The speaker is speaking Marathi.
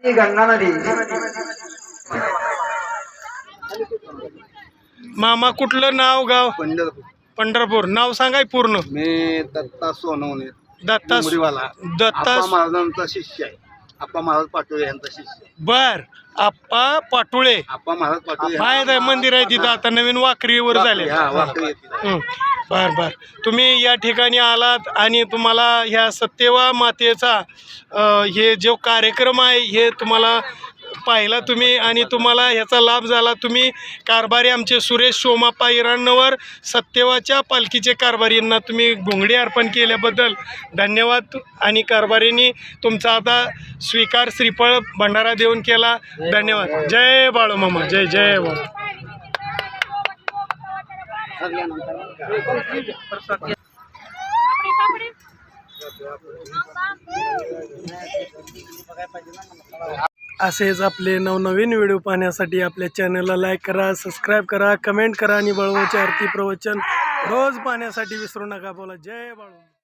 ही गंगा नदी मामा कुठलं नाव गाव? पंढरपूर. पंढरपूर. नाव सांगाय पूर्ण. मी दत्ता सोनवणे दत्ता दत्ता आप्पा महाराजांचा शिष्य आहे. आप्पा महाराज पाटोळे यांचा शिष्य. बर. आप्पा पाटोळे. आप्पा महाराज पाटोळे माहित आहे, मंदिर आहे तिथं आता नवीन वाकरीवर झाले. बर बर. तुम्ही या ठिकाणी आलात आणि तुम्हाला ह्या सत्यवा मातेचा हे जो कार्यक्रम आहे हे तुम्हाला पाहिला तुम्ही आणि तुम्हाला ह्याचा लाभ झाला. तुम्ही कारभारी आमचे सुरेश सोमाप्पा इराणवर सत्यवाच्या पालखीचे कारभारींना तुम्ही घोंगडी अर्पण केल्याबद्दल धन्यवाद. आणि कारभारींनी तुमचा आता स्वीकार श्रीफळ भंडारा देऊन केला. धन्यवाद. जय बाळूमामा. जय जय बाळू. असेच आपले नवनवीन व्हिडिओ पाहण्यासाठी आपल्या चॅनलला लाईक करा, सबस्क्राईब करा, कमेंट करा आणि बाळूमामाची आरती प्रवचन रोज पाहण्यासाठी विसरू नका. बोला जय बाळू.